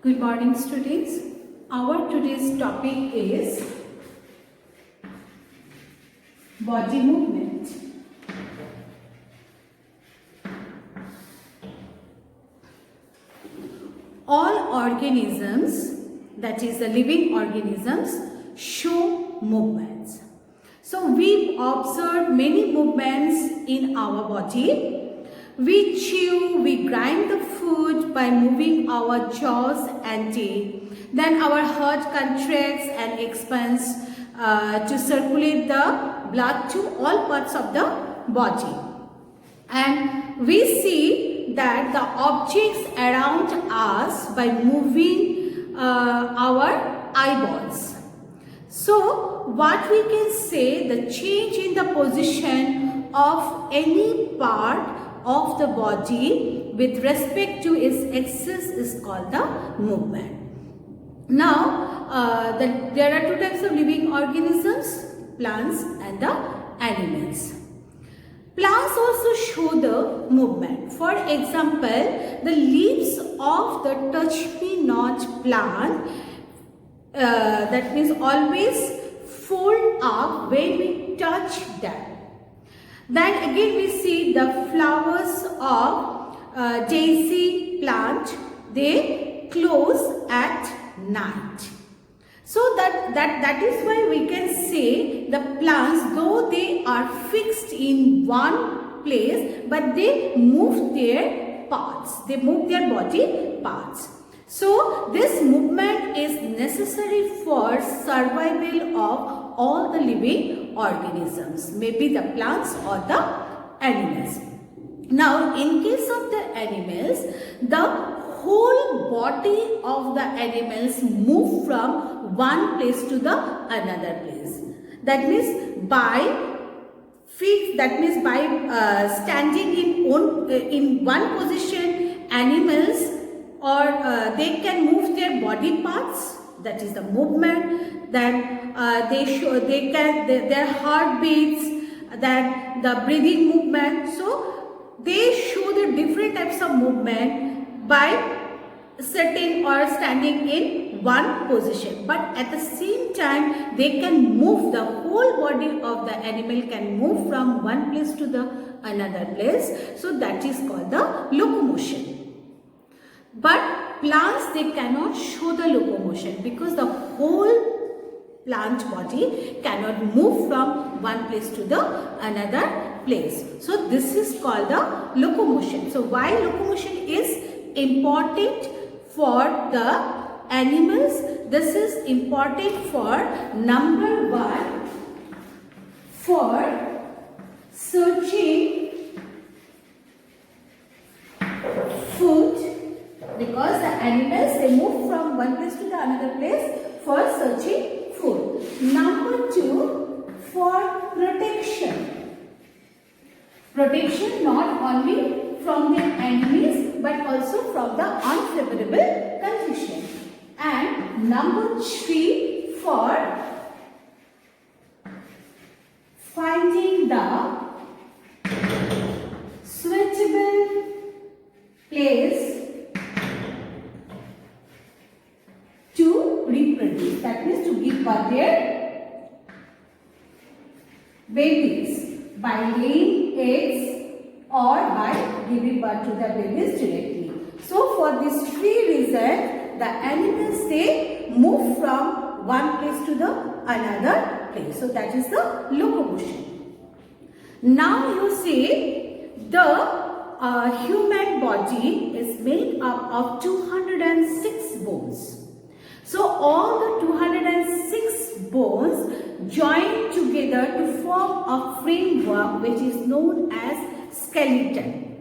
Good morning, students. Our today's topic is body movement. All organisms, that is the living organisms, show movements. So we observe many movements in our body. We chew, we grind the food by moving our jaws and teeth. Then our heart contracts and expands to circulate the blood to all parts of the body. And we see that the objects around us by moving our eyeballs. So what we can say, the change in the position of any part of the body with respect to its axis is called the movement. Now, there are two types of living organisms, plants and the animals. Plants also show the movement. For example, the leaves of the touch-me-not plant, that means always fold up when we touch them. Then again we see the flowers of daisy plant, they close at night. So that is why we can say the plants, though they are fixed in one place, but they move their parts, they move their body parts. So this movement is necessary for survival of all the living organisms, maybe the plants or the animals. Now in case of the animals, the whole body of the animals move from one place to the another place. That means by feet, that means by standing in one position, animals or they can move their body parts, that is the movement. Then their heart beats, then the breathing movement. So they show the different types of movement by sitting or standing in one position, but at the same time they can move, the whole body of the animal can move from one place to the another place. So that is called the locomotion. But plants, they cannot show the locomotion because the whole plant body cannot move from one place to the another place. So this is called the locomotion. So why locomotion is important for the animals? This is important for number one, for searching food, because the animals, they move from one place to the another place for searching food. Number two, for protection. Protection not only from their enemies but also from the unfavorable condition. And number three, for finding the suitable place to reproduce, that means to give birth their babies by laying eggs or by giving birth to the babies directly. So for these three reasons, the animals, they move from one place to the another place. So that is the locomotion. Now you see the human body is made up of 206 bones. So all the 206 bones join together to form a framework which is known as skeleton.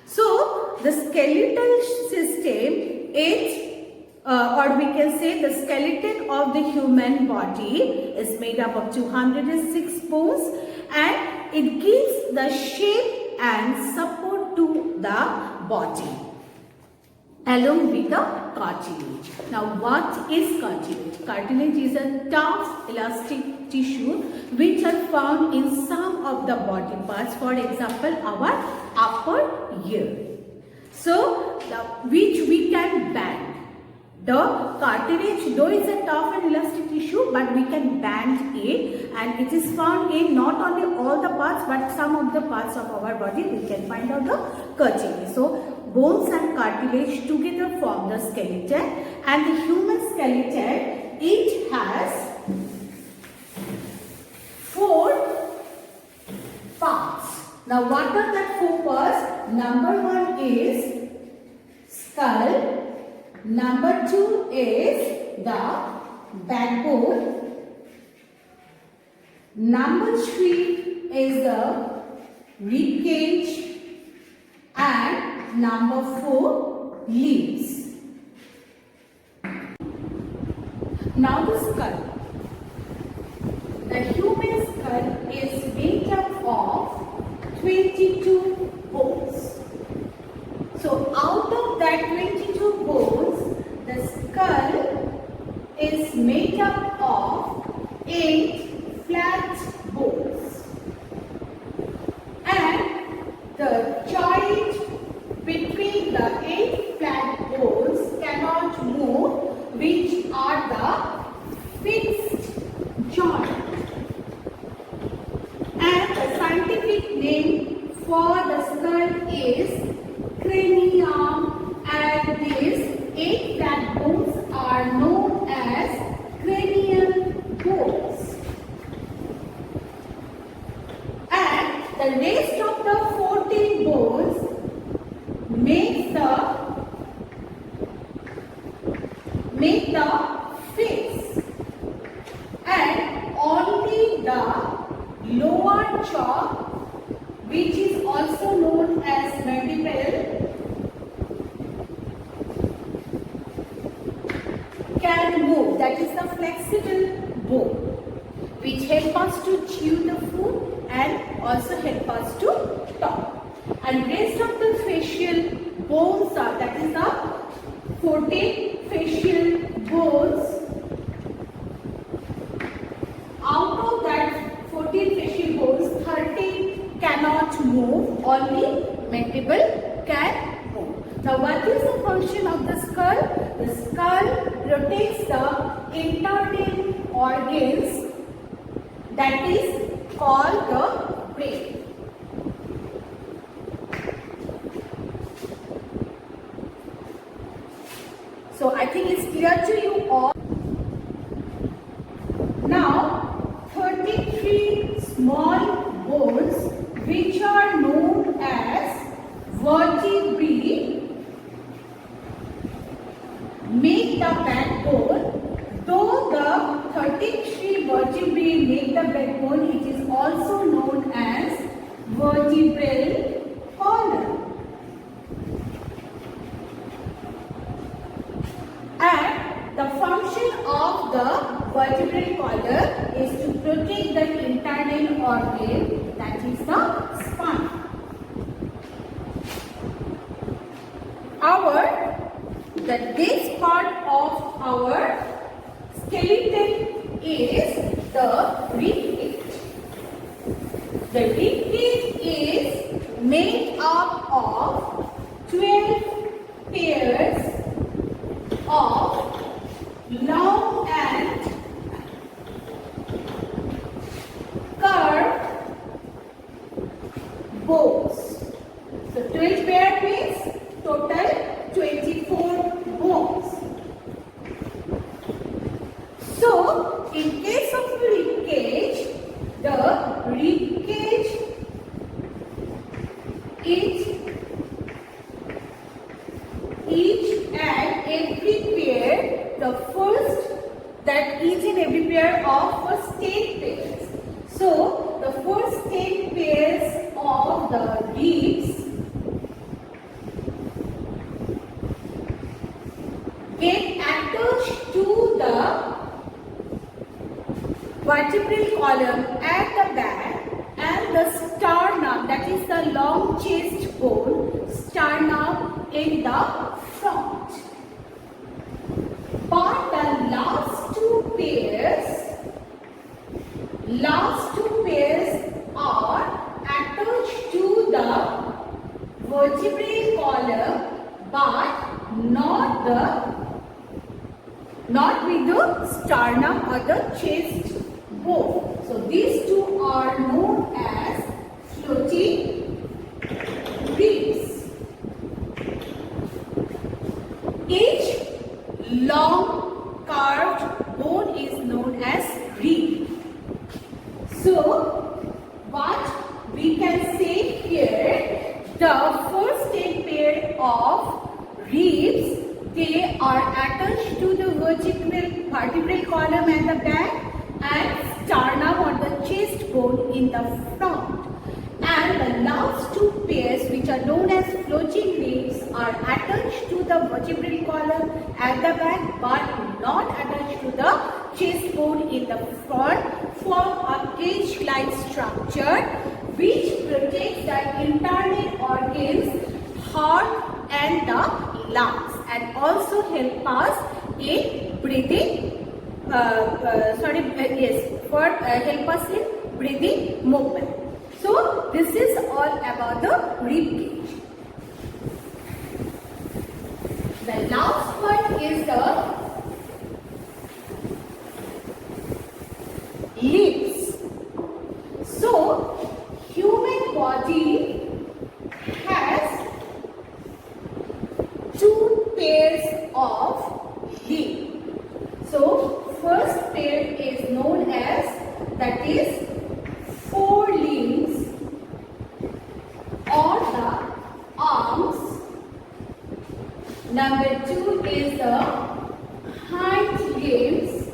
So the skeletal system is, or we can say the skeleton of the human body is made up of 206 bones, and it gives the shape and support to the body along with the cartilage. Now what is cartilage? Cartilage is a tough elastic tissue which are found in some of the body parts, for example our upper ear. So which we can bend. The cartilage, though it's a tough and elastic tissue, but we can bend it, and it is found in not only all the parts but some of the parts of our body. We can find out the cartilage. So bones and cartilage together form the skeleton, and the human skeleton, it has 4 parts. Now what are that 4 parts? Number 1 is skull. Number 2 is the backbone. Number 3 is the rib cage, and number 4 leaves. Now the skull. The human skull is made up of 22 bones. So out of that 22 bones, the skull is made up of 8 flat bones. And the joint between the 8 flat bones cannot move, which are the fixed joint. And the scientific name for the skull is cranium, and these 8 flat bones are known as cranial bones. And the rest of the 14 bones make the face, and only the lower jaw, which is also known as mandible, can move. That is the flexible bone, which help us to chew the food and also help us to talk. And rest of the facial bones are, that is the 14 facial bones. Out of that 14 facial bones, 13 cannot move, only mandible can move. Now what is the function of the skull? The skull protects the internal organs, that is called the brain. So I think it's clear to you all. Now 33 small bones, which are known as vertebrae, make the backbone. Though the 33 vertebrae make the backbone, it is also known as vertebral column. And the function of the vertebral column is to protect the internal organ, that is the spine. This part of our skeleton is the rib cage. The rib cage is made up of 12 pairs of long and curved bones. So 12 pair means total 24 bones. So in case of rib cage, the rib cage is each and every pair, the first, that each and every pair of first 10 pairs. So the first 10 pairs of the ribs get attached to the vertebral column at the back, and the sternum, that is the long chest bone, sternum in the front. But the last two pairs are attached to the vertebral column, but not the not with the sternum or the chest bone. So these two are known as floating ribs. Each long curved bone is known as rib. So what we can say here, the first 10 pair of ribs, they are attached to the vertebral column at the back and sternum or the chest bone in the front. And the last two pairs, which are known as floating ribs, are attached to the vertebral column at the back but not attached to the chest bone in the front, form a cage-like structure which protects the internal organs, heart and the lungs, and also help us in breathing. Help us in breathing movement. So this is all about the rib cage. The last one is the lips. So human body has two pairs of lips. So first pair is known as, that is, forelimbs or the arms. Number two is the hind limbs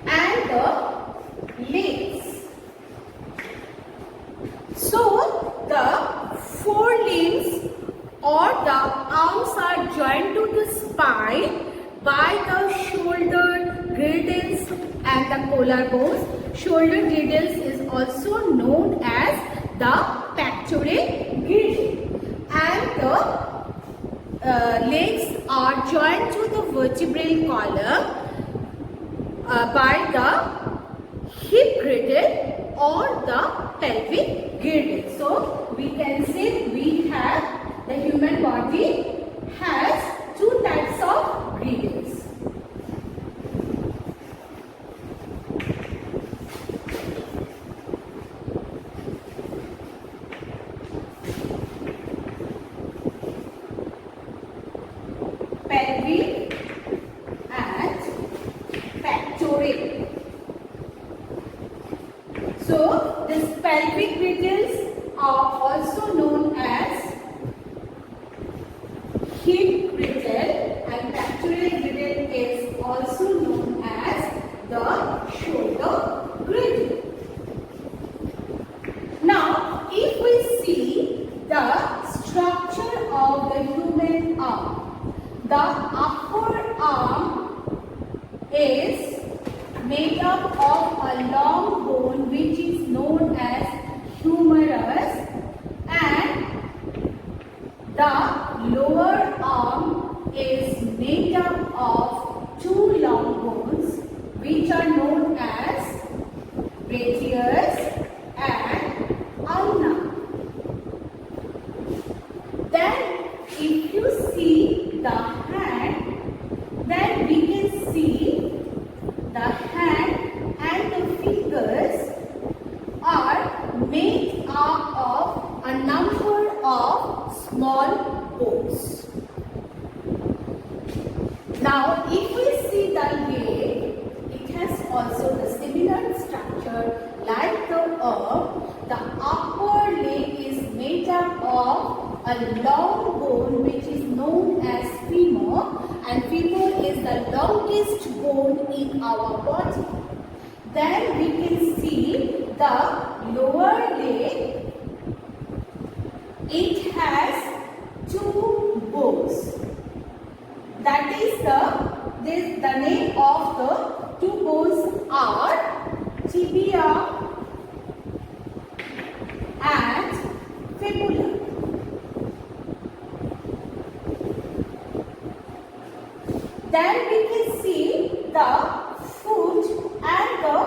and the legs. So the forelimbs or the arms are joined to the spine by the shoulder girdles and the collarbones. Shoulder girdles is also known as the pectoral girdle, and the legs are joined to the vertebral column by the hip girdle or the pelvic girdle. So we can say we have, the human body has two types of girdles. Pelvic and pectoral. So these pelvic girdles are also known as hip girdle, and pectoral girdle is also known as the shoulder girdle. Now if we see the structure of the human arm, the upper arm is made up of a long bone which is known as humerus, and the lower arm is made up of two long bones which are known as radius and ulna. Then if you see the hand, then we can see the hand and the fingers are made up of a number of small bones. Now if we see the leg, it has also the similar structure like the arm. The upper leg is made up of a long bone which is known as femur, and femur is the longest bone in our body. Then we can see the lower leg. It has two bones. That is the name of the two bones are tibia and fibula. Then we can see the foot and the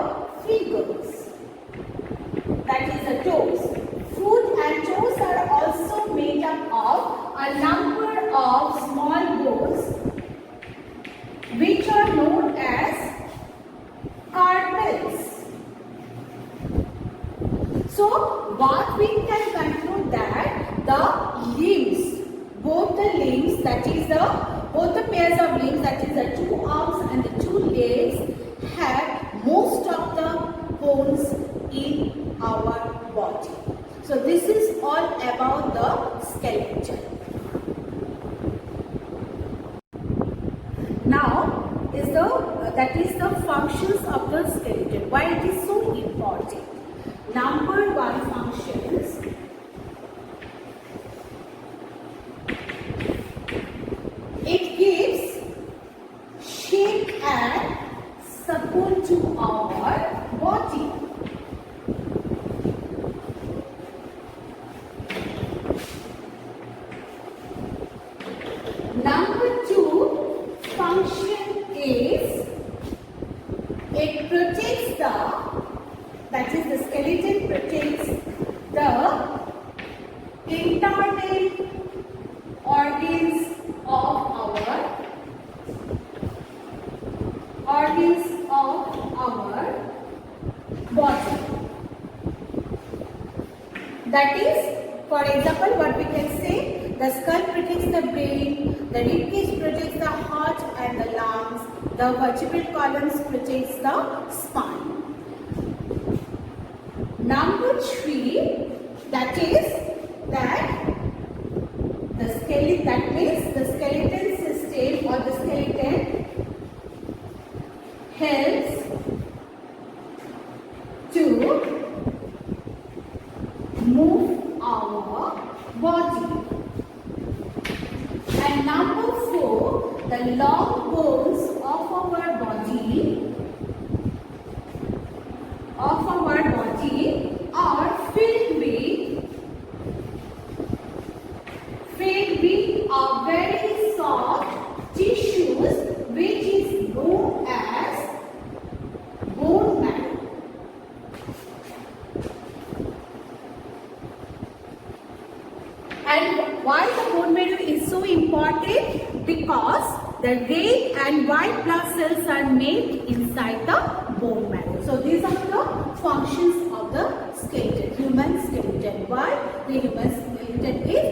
fingers, that is the toes. Foot and toes are also made up of a number of small bones which are known as carpels. So what we can conclude that the limbs, both the limbs, that is both the pairs of limbs, that is the two arms and the two legs, have most of the bones in our body. So this is all about the skeleton. Now that is the functions of the skeleton. Why it is so important? Number one functions. It gives shape and support to our body. Number two function is it protects that is the skeleton protects the internal organs of our body. That is, for example, what we can say, the skull protects the brain, the ribcage protects the heart and the lungs, the vertebral columns protects the spine. Number three, that is that the skeleton, that means the skeleton system or the skeleton helps to move our body. And number four, the long bones of our body are filled with a very soft tissues which is known as bone marrow. And why the bone marrow is so important? Because the red and white blood cells are made inside the bone marrow. So these are the functions of the skeleton, human skeleton. Why the human skeleton is